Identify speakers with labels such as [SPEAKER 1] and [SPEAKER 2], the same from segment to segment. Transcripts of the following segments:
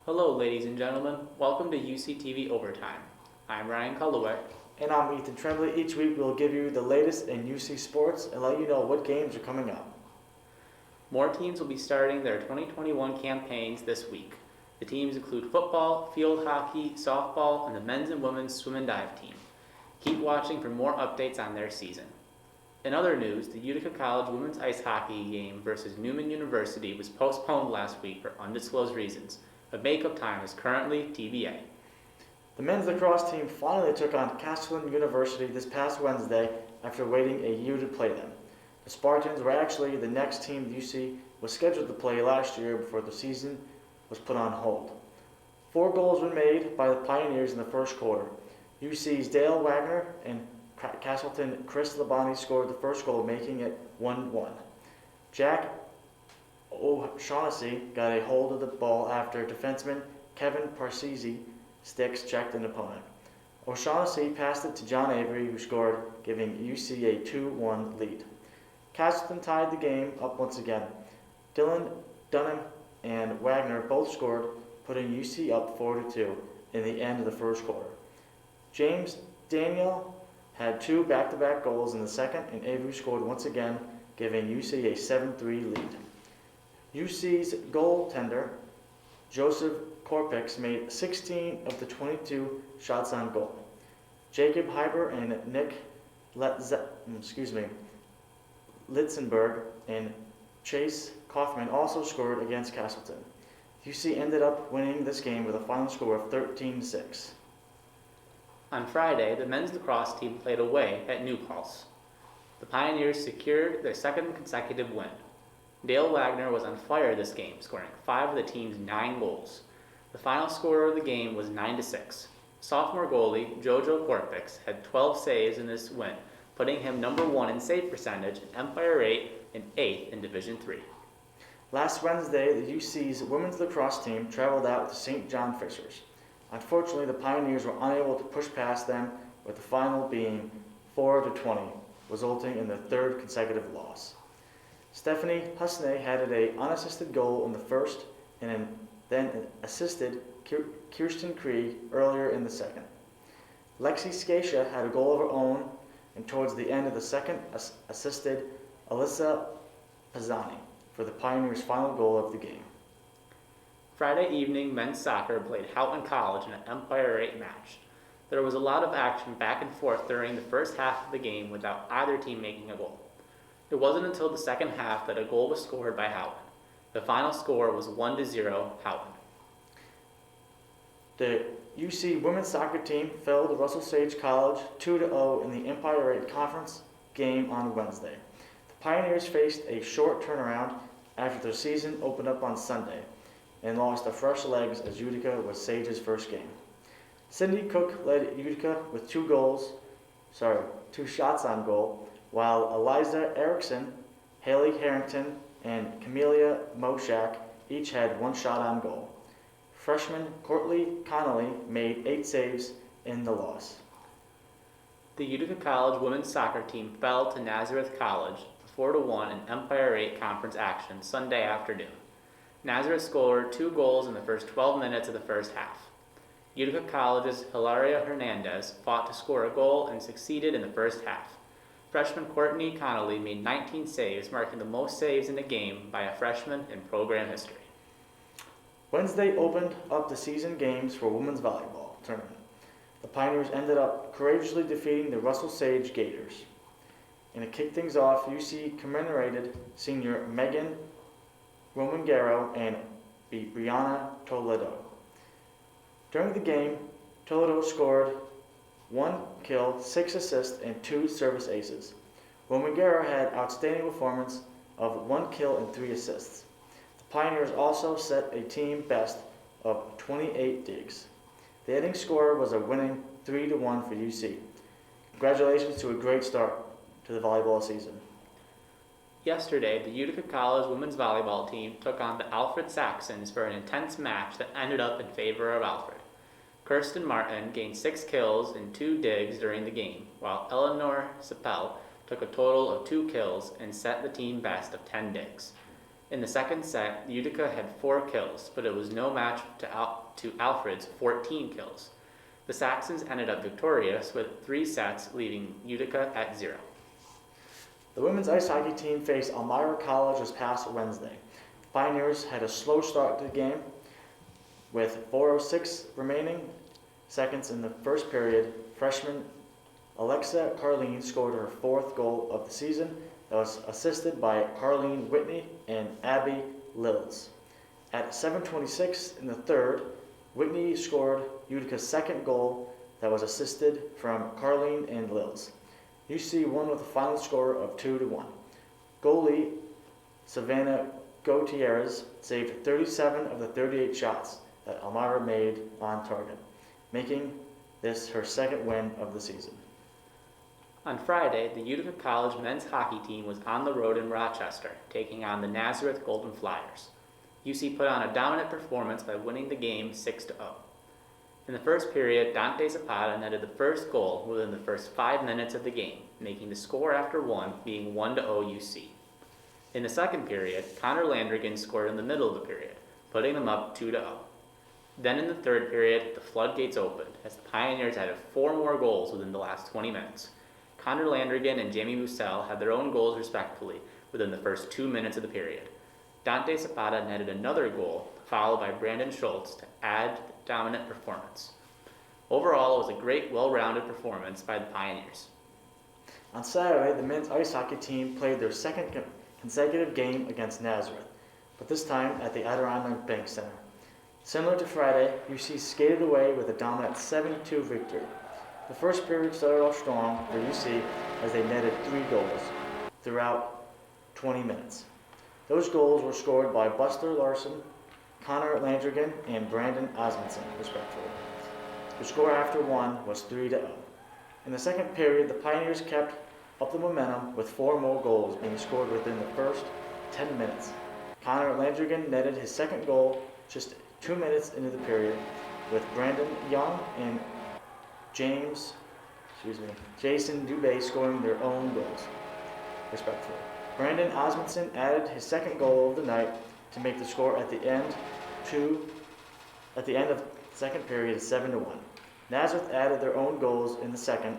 [SPEAKER 1] Hello, ladies and gentlemen. Welcome to UCTV Overtime. I'm Ryan Culloway.
[SPEAKER 2] And I'm Ethan Tremblay. Each week we'll give you the latest in UC sports and let you know what games are coming up.
[SPEAKER 1] More teams will be starting their 2021 campaigns this week. The teams include football, field hockey, softball, and the men's and women's swim and dive team. Keep watching for more updates on their season. In other news, the Utica College women's ice hockey game versus Newman University was postponed last week for undisclosed reasons. The makeup time is currently TBA.
[SPEAKER 2] The men's lacrosse team finally took on Castleton University this past Wednesday after waiting a year to play them. The Spartans were actually the next team the UC was scheduled to play last year before the season was put on hold. 4 goals were made by the Pioneers in the first quarter. UC's Dale Wagner and Castleton Chris Labonte scored the first goal, making it 1-1. Jack O'Shaughnessy got a hold of the ball after defenseman Kevin Parsisi sticks checked an opponent. O'Shaughnessy passed it to John Avery, who scored, giving UC a 2-1 lead. Castleton tied the game up once again. Dylan Dunham and Wagner both scored, putting UC up 4-2 in the end of the first quarter. James Daniel had 2 back-to-back goals in the second, and Avery scored once again, giving UC a 7-3 lead. UC's goaltender, Joseph Korpix, made 16 of the 22 shots on goal. Jacob Heiber and Nick Litzenberg and Chase Kaufman also scored against Castleton. UC ended up winning this game with a final score of 13-6.
[SPEAKER 1] On Friday, the men's lacrosse team played away at New Paltz. The Pioneers secured their second consecutive win. Dale Wagner was on fire this game, scoring 5 of the team's 9 goals. The final score of the game was 9-6. Sophomore goalie Jojo Korpix had 12 saves in this win, putting him number 1 in save percentage in Empire 8 and 8th in Division 3.
[SPEAKER 2] Last Wednesday, the UC's women's lacrosse team traveled out to St. John Fishers. Unfortunately, the Pioneers were unable to push past them, with the final being 4-20, resulting in their 3rd consecutive loss. Stephanie Husney had an unassisted goal in the first and then assisted Kirsten Krieg earlier in the second. Lexi Scacia had a goal of her own, and towards the end of the second assisted Alyssa Pizzani for the Pioneers' final goal of the game.
[SPEAKER 1] Friday evening, men's soccer played Houghton College in an Empire 8 match. There was a lot of action back and forth during the first half of the game without either team making a goal. It wasn't until the second half that a goal was scored by Houghton. The final score was 1-0 Houghton.
[SPEAKER 2] The UC women's soccer team fell to Russell Sage College 2-0 in the Empire 8 Conference game on Wednesday. The Pioneers faced a short turnaround after their season opened up on Sunday and lost their fresh legs as Utica was Sage's first game. Cindy Cook led Utica with 2 shots on goal, while Eliza Erickson, Haley Harrington, and Camelia Moshak each had 1 shot on goal. Freshman Courtney Connolly made 8 saves in the loss.
[SPEAKER 1] The Utica College women's soccer team fell to Nazareth College 4-1 in Empire 8 Conference action Sunday afternoon. Nazareth scored 2 goals in the first 12 minutes of the first half. Utica College's Hilaria Hernandez fought to score a goal and succeeded in the first half. Freshman Courtney Connolly made 19 saves, marking the most saves in a game by a freshman in program history.
[SPEAKER 2] Wednesday opened up the season games for women's volleyball tournament. The Pioneers ended up courageously defeating the Russell Sage Gators. And to kick things off, UC commemorated senior Megan Romangaro and Brianna Toledo. During the game, Toledo scored 1 kill, 6 assists, and 2 service aces. Romangaro had outstanding performance of 1 kill and 3 assists. The Pioneers also set a team best of 28 digs. The ending score was a winning 3-1 for UC. Congratulations to a great start to the volleyball season.
[SPEAKER 1] Yesterday, the Utica College women's volleyball team took on the Alfred Saxons for an intense match that ended up in favor of Alfred. Kirsten Martin gained 6 kills and 2 digs during the game, while Eleanor Sipel took a total of 2 kills and set the team best of 10 digs. In the second set, Utica had 4 kills, but it was no match to Alfred's 14 kills. The Saxons ended up victorious with 3 sets, leaving Utica at 0.
[SPEAKER 2] The women's ice hockey team faced Elmira College this past Wednesday. The Pioneers had a slow start to the game with 4:06 remaining seconds in the first period. Freshman Alexa Carleen scored her 4th goal of the season that was assisted by Carleen Whitney and Abby Lills. At 7:26 in the third, Whitney scored Utica's 2nd goal that was assisted from Carleen and Lills. UC won with a final score of 2-1. Goalie Savannah Gutierrez saved 37 of the 38 shots that Elmira made on target, making this her 2nd win of the season.
[SPEAKER 1] On Friday, the Utica College men's hockey team was on the road in Rochester, taking on the Nazareth Golden Flyers. UC put on a dominant performance by winning the game 6-0. In the first period, Dante Zapata netted the first goal within the first 5 minutes of the game, making the score after 1 being 1-0 UC. In the second period, Connor Landrigan scored in the middle of the period, putting them up 2-0. Then in the third period, the floodgates opened, as the Pioneers added 4 more goals within the last 20 minutes. Connor Landrigan and Jamie Mussel had their own goals respectively within the first 2 minutes of the period. Dante Zapata netted another goal, followed by Brandon Schultz to add to the dominant performance. Overall, it was a great, well-rounded performance by the Pioneers.
[SPEAKER 2] On Saturday, the men's ice hockey team played their 2nd consecutive game against Nazareth, but this time at the Adirondack Bank Center. Similar to Friday, UC skated away with a dominant 7-2 victory. The first period started off strong for UC as they netted 3 goals throughout 20 minutes. Those goals were scored by Buster Larson, Connor Landrigan, and Brandon Osmondson, respectively. The score after 1 was 3-0. In the second period, the Pioneers kept up the momentum with 4 more goals being scored within the first 10 minutes. Connor Landrigan netted his 2nd goal just 2 minutes into the period, with Brandon Young and Jason Dubé scoring their own goals, respectively. Brandon Osmondson added his 2nd goal of the night to make the score at the end of the second period 7-1. Nazareth added their own goals in the second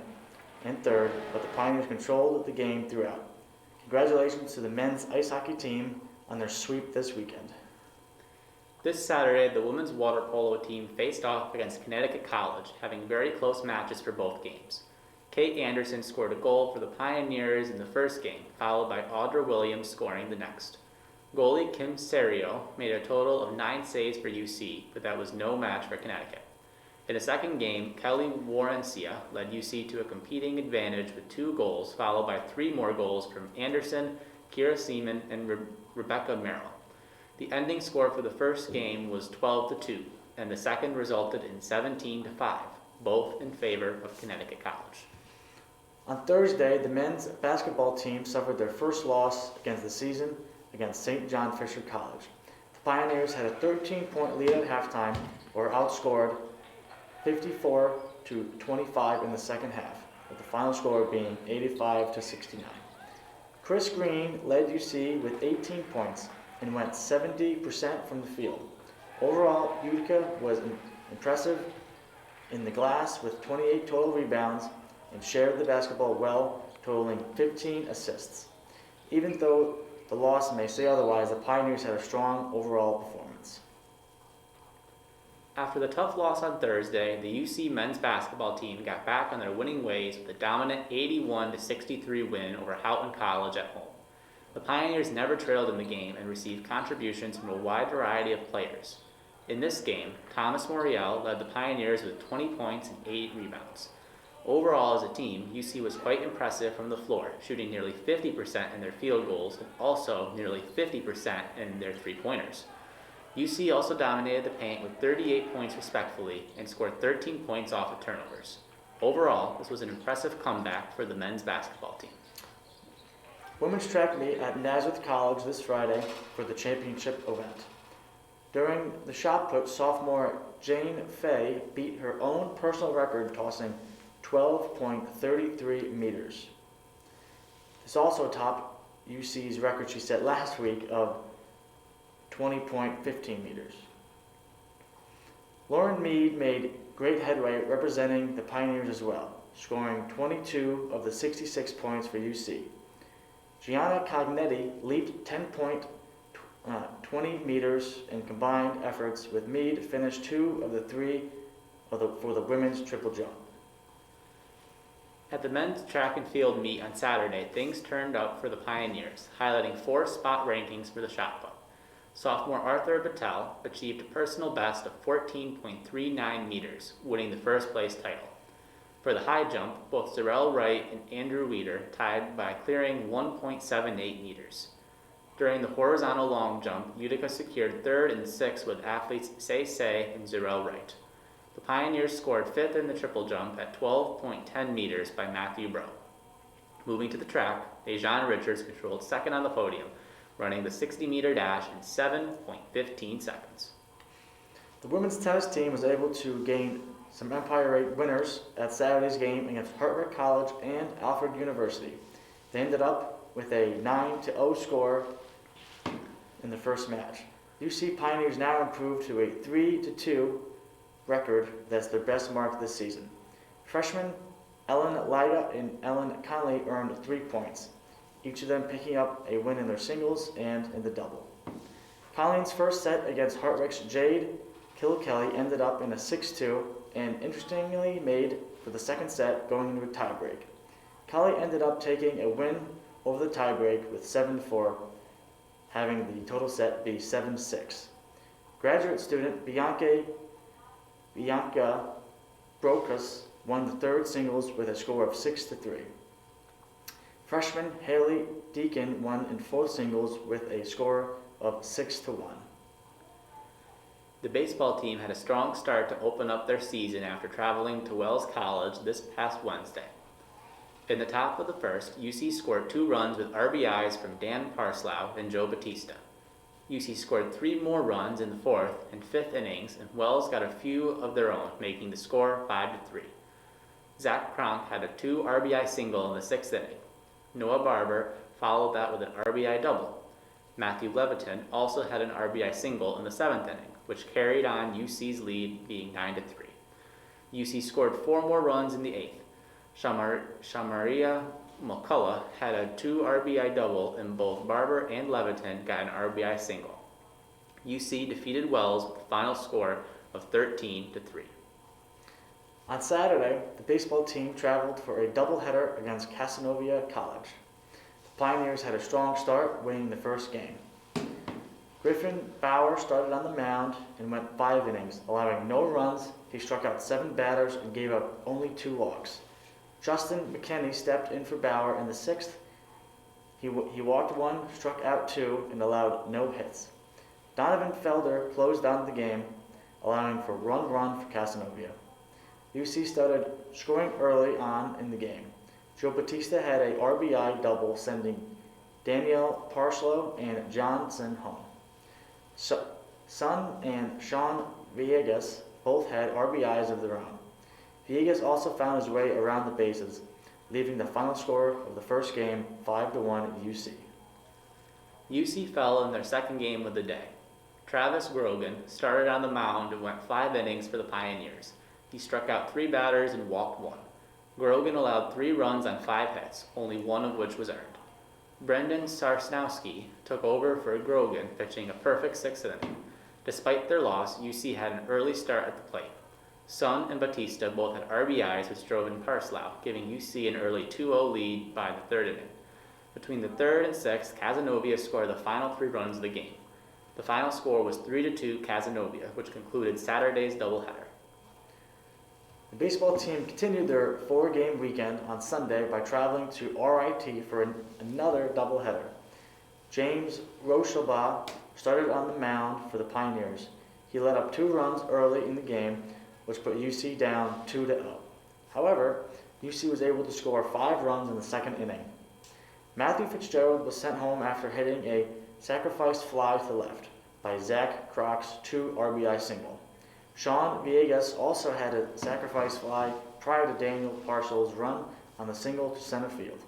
[SPEAKER 2] and third, but the Pioneers controlled the game throughout. Congratulations to the men's ice hockey team on their sweep this weekend.
[SPEAKER 1] This Saturday, the women's water polo team faced off against Connecticut College, having very close matches for both games. Kate Anderson scored a goal for the Pioneers in the first game, followed by Audra Williams scoring the next. Goalie Kim Serio made a total of 9 saves for UC, but that was no match for Connecticut. In the second game, Kelly Warrencia led UC to a competing advantage with 2 goals, followed by 3 more goals from Anderson, Kira Seaman, and Rebecca Merrill. The ending score for the first game was 12-2, and the second resulted in 17-5, both in favor of Connecticut College.
[SPEAKER 2] On Thursday, the men's basketball team suffered their first loss against the season against St. John Fisher College. The Pioneers had a 13-point lead at halftime, or outscored 54-25 in the second half, with the final score being 85-69. Chris Green led UC with 18 points and went 70% from the field. Overall, Utica was impressive in the glass with 28 total rebounds and shared the basketball well, totaling 15 assists. Even though the loss may say otherwise, the Pioneers had a strong overall performance.
[SPEAKER 1] After the tough loss on Thursday, the UC men's basketball team got back on their winning ways with a dominant 81-63 win over Houghton College at home. The Pioneers never trailed in the game and received contributions from a wide variety of players. In this game, Thomas Moriel led the Pioneers with 20 points and 8 rebounds. Overall, as a team, UC was quite impressive from the floor, shooting nearly 50% in their field goals and also nearly 50% in their three-pointers. UC also dominated the paint with 38 points respectively and scored 13 points off of turnovers. Overall, this was an impressive comeback for the men's basketball team.
[SPEAKER 2] Women's track meet at Nazareth College this Friday for the championship event. During the shot put, sophomore Jane Fay beat her own personal record, tossing 12.33 meters. This also topped UC's record she set last week of 20.15 meters. Lauren Mead made great headway representing the Pioneers as well, scoring 22 of the 66 points for UC. Gianna Cognetti leaped 10.20 meters in combined efforts, with Mead finished 2 of the 3 for the women's triple jump.
[SPEAKER 1] At the men's track and field meet on Saturday, things turned up for the Pioneers, highlighting 4 spot rankings for the shot put. Sophomore Arthur Battelle achieved a personal best of 14.39 meters, winning the first place title. For the high jump, both Zarel Wright and Andrew Weeder tied by clearing 1.78 meters. During the horizontal long jump, Utica secured 3rd and 6th with athletes Say and Zarel Wright. The Pioneers scored 5th in the triple jump at 12.10 meters by Matthew Bro. Moving to the track, Dejan Richards controlled 2nd on the podium, running the 60-meter dash in 7.15 seconds.
[SPEAKER 2] The women's tennis team was able to gain some Empire 8 winners at Saturday's game against Hartwick College and Alfred University. They ended up with a 9-0 score in the first match. UC Pioneers now improved to a 3-2 record that's their best mark this season. Freshmen Ellen Lyda and Ellen Conley earned 3 points, each of them picking up a win in their singles and in the double. Colleen's first set against Hartwick's Jade Kilkelly ended up in a 6-2 and interestingly made for the second set going into a tiebreak. Kelly ended up taking a win over the tiebreak with 7-4, having the total set be 7-6. Graduate student Bianca Brokus won the third singles with a score of 6-3. Freshman Haley Deacon won in fourth singles with a score of 6-1.
[SPEAKER 1] The baseball team had a strong start to open up their season after traveling to Wells College this past Wednesday. In the top of the first, UC scored 2 runs with RBIs from Dan Parslow and Joe Batista. UC scored 3 more runs in the 4th and 5th innings, and Wells got a few of their own, making the score 5-3. Zach Kronk had a 2 RBI single in the 6th inning. Noah Barber followed that with an RBI double. Matthew Leviton also had an RBI single in the 7th inning, which carried on UC's lead being 9-3. UC scored 4 more runs in the 8th. Shamaria McCullough had a 2 RBI double, and both Barber and Leviton got an RBI single. UC defeated Wells with a final score of 13-3.
[SPEAKER 2] On Saturday, the baseball team traveled for a doubleheader against Casanova College. The Pioneers had a strong start, winning the first game. Griffin Bauer started on the mound and went 5 innings, allowing no runs. He struck out 7 batters and gave up only 2 walks. Justin McKinney stepped in for Bauer in the 6th. He walked 1, struck out 2, and allowed no hits. Donovan Felder closed out the game, allowing for one run for Casanova. UC started scoring early on in the game. Joe Batista had a RBI double, sending Danielle Parslow and Johnson home. Sun and Sean Villegas both had RBIs of their own. Villegas also found his way around the bases, leaving the final score of the first game 5-1 UC.
[SPEAKER 1] UC fell in their second game of the day. Travis Grogan started on the mound and went 5 innings for the Pioneers. He struck out 3 batters and walked 1. Grogan allowed 3 runs on 5 hits, only 1 of which was earned. Brendan Sarsnowski took over for Grogan, pitching a perfect 6th inning. Despite their loss, UC had an early start at the plate. Sun and Batista both had RBIs, which drove in Parslow, giving UC an early 2-0 lead by the 3rd inning. Between the 3rd and 6th, Casanova scored the final 3 runs of the game. The final score was 3-2 Casanova, which concluded Saturday's doubleheader.
[SPEAKER 2] The baseball team continued their 4-game weekend on Sunday by traveling to RIT for another doubleheader. James Rochelbaugh started on the mound for the Pioneers. He let up 2 runs early in the game, which put UC down 2-0. However, UC was able to score 5 runs in the 2nd inning. Matthew Fitzgerald was sent home after hitting a sacrifice fly to left by Zach Croc's 2 RBI single. Sean Villegas also had a sacrifice fly prior to Daniel Parshall's run on the single to center field.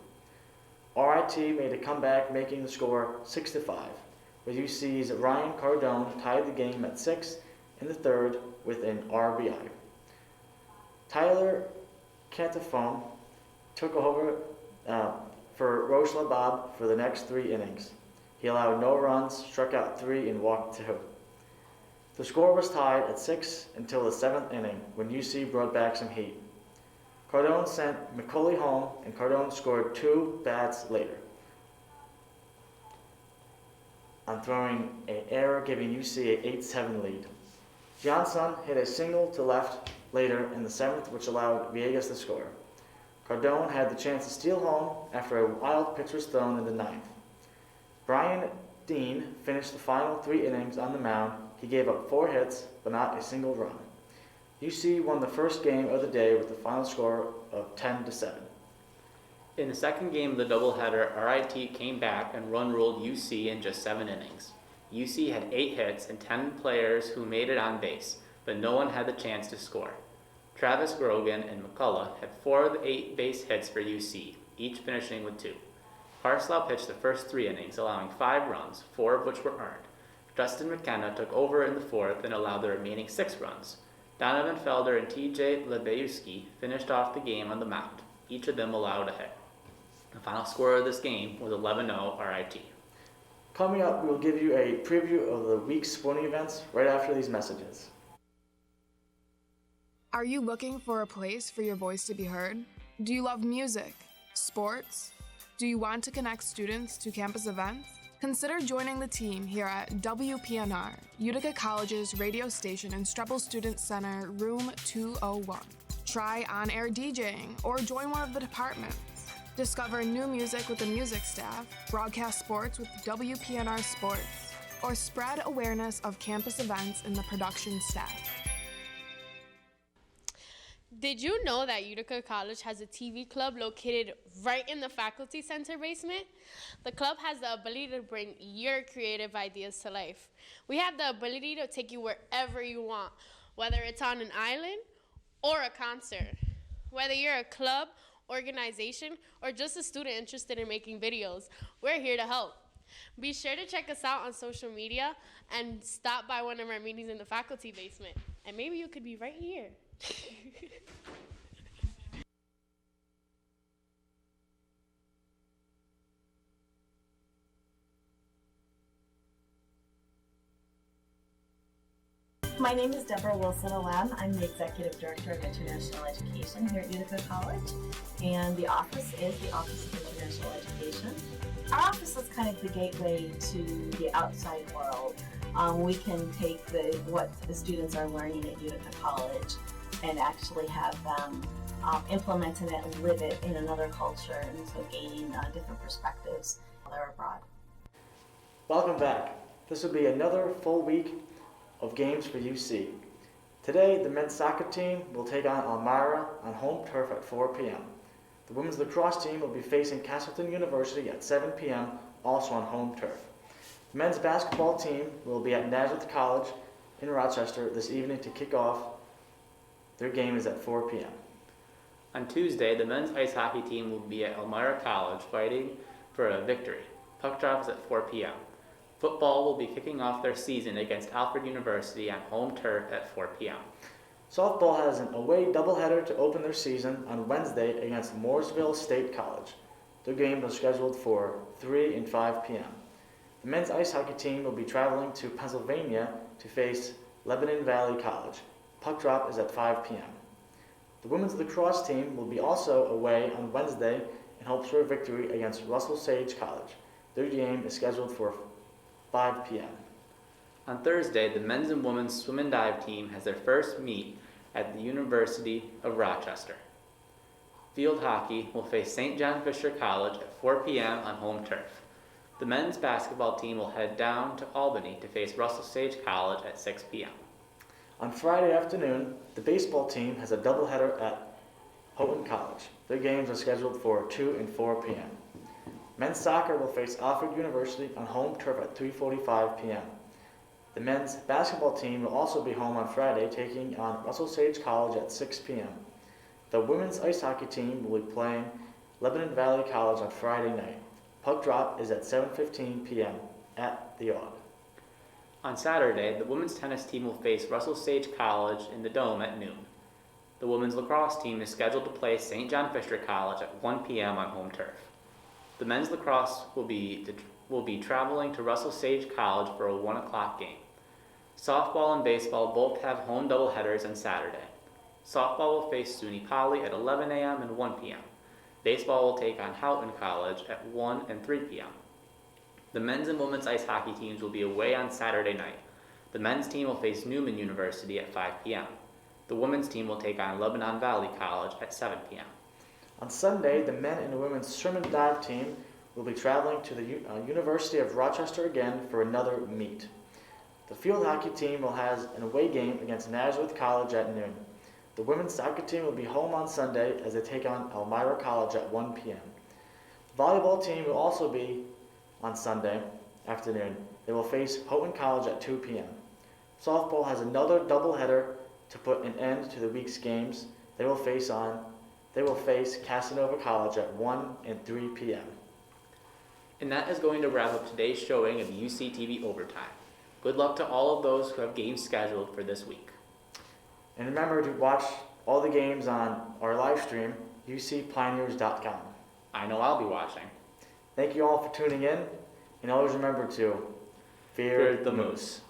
[SPEAKER 2] RIT made a comeback, making the score 6-5. where UC's Ryan Cardone tied the game at 6 in the third with an RBI. Tyler Cantafone took over for Roche Labab for the next 3 innings. He allowed no runs, struck out 3, and walked 2. The score was tied at 6 until the 7th inning when UC brought back some heat. Cardone sent McCulley home, and Cardone scored 2 bats later on throwing an error, giving UC an 8-7 lead. Johnson hit a single to left later in the 7th, which allowed Villegas to score. Cardone had the chance to steal home after a wild pitch was thrown in the 9th. Brian Dean finished the final 3 innings on the mound. He gave up 4 hits, but not a single run. UC won the first game of the day with the final score of 10-7.
[SPEAKER 1] In the second game of the doubleheader, RIT came back and run-ruled UC in just 7 innings. UC had 8 hits and 10 players who made it on base, but no one had the chance to score. Travis Grogan and McCullough had 4 of the 8 base hits for UC, each finishing with 2. Parslow pitched the first 3 innings, allowing 5 runs, 4 of which were earned. Justin McKenna took over in the 4th and allowed the remaining 6 runs. Donovan Felder and TJ Lebowski finished off the game on the mound. Each of them allowed a hit. The final score of this game was 11-0 RIT.
[SPEAKER 2] Coming up, we will give you a preview of the week's sporting events right after these messages.
[SPEAKER 3] Are you looking for a place for your voice to be heard? Do you love music, sports? Do you want to connect students to campus events? Consider joining the team here at WPNR, Utica College's radio station in Streppel Student Center, room 201. Try on-air DJing or join one of the departments. Discover new music with the music staff, broadcast sports with WPNR Sports, or spread awareness of campus events in the production staff.
[SPEAKER 4] Did you know that Utica College has a TV club located right in the faculty center basement? The club has the ability to bring your creative ideas to life. We have the ability to take you wherever you want, whether it's on an island or a concert. Whether you're a club, organization, or just a student interested in making videos, we're here to help. Be sure to check us out on social media and stop by one of our meetings in the faculty basement. And maybe you could be right here.
[SPEAKER 5] My name is Deborah Wilson-Olem. I'm the Executive Director of International Education here at Utica College, and the office is the Office of International Education. Our office is kind of the gateway to the outside world. We can take what the students are learning at Utica College and actually have them implement it and live it in another culture, and so gaining different perspectives while they're abroad.
[SPEAKER 2] Welcome back. This will be another full week of games for UC. Today, the men's soccer team will take on Elmira on home turf at 4 p.m. The women's lacrosse team will be facing Castleton University at 7 p.m., also on home turf. The men's basketball team will be at Nazareth College in Rochester this evening to kick off. Their game is at 4 p.m.
[SPEAKER 1] On Tuesday, the men's ice hockey team will be at Elmira College fighting for a victory. Puck drop is at 4 p.m. Football will be kicking off their season against Alfred University on home turf at 4 p.m.
[SPEAKER 2] Softball has an away doubleheader to open their season on Wednesday against Mooresville State College. Their games are scheduled for 3 and 5 p.m. The men's ice hockey team will be traveling to Pennsylvania to face Lebanon Valley College. Puck drop is at 5 p.m. The women's lacrosse team will be also away on Wednesday in hopes for a victory against Russell Sage College. Their game is scheduled for 5 p.m.
[SPEAKER 1] On Thursday, the men's and women's swim and dive team has their first meet at the University of Rochester. Field hockey will face St. John Fisher College at 4 p.m. on home turf. The men's basketball team will head down to Albany to face Russell Sage College at 6 p.m.
[SPEAKER 2] On Friday afternoon, the baseball team has a doubleheader at Houghton College. Their games are scheduled for 2 and 4 p.m. Men's soccer will face Alfred University on home turf at 3:45 p.m. The men's basketball team will also be home on Friday, taking on Russell Sage College at 6 p.m. The women's ice hockey team will be playing Lebanon Valley College on Friday night. Puck drop is at 7:15 p.m. at the Aug.
[SPEAKER 1] On Saturday, the women's tennis team will face Russell Sage College in the Dome at noon. The women's lacrosse team is scheduled to play St. John Fisher College at 1 p.m. on home turf. The men's lacrosse will be traveling to Russell Sage College for a 1 o'clock game. Softball and baseball both have home doubleheaders on Saturday. Softball will face SUNY Poly at 11 a.m. and 1 p.m. Baseball will take on Houghton College at 1 and 3 p.m. The men's and women's ice hockey teams will be away on Saturday night. The men's team will face Newman University at 5 p.m. The women's team will take on Lebanon Valley College at 7 p.m.
[SPEAKER 2] On Sunday, the men and the women's swim and dive team will be traveling to the University of Rochester again for another meet. The field hockey team will have an away game against Nazareth College at noon. The women's soccer team will be home on Sunday as they take on Elmira College at 1 p.m. The volleyball team will also be on Sunday afternoon. They will face Houghton College at 2 p.m. Softball has another doubleheader to put an end to the week's games. They will face Casanova College at 1 and 3 p.m.
[SPEAKER 1] And that is going to wrap up today's showing of UCTV Overtime. Good luck to all of those who have games scheduled for this week.
[SPEAKER 2] And remember to watch all the games on our live stream, ucpioneers.com.
[SPEAKER 1] I know I'll be watching.
[SPEAKER 2] Thank you all for tuning in, and always remember to fear
[SPEAKER 1] Fear the moose.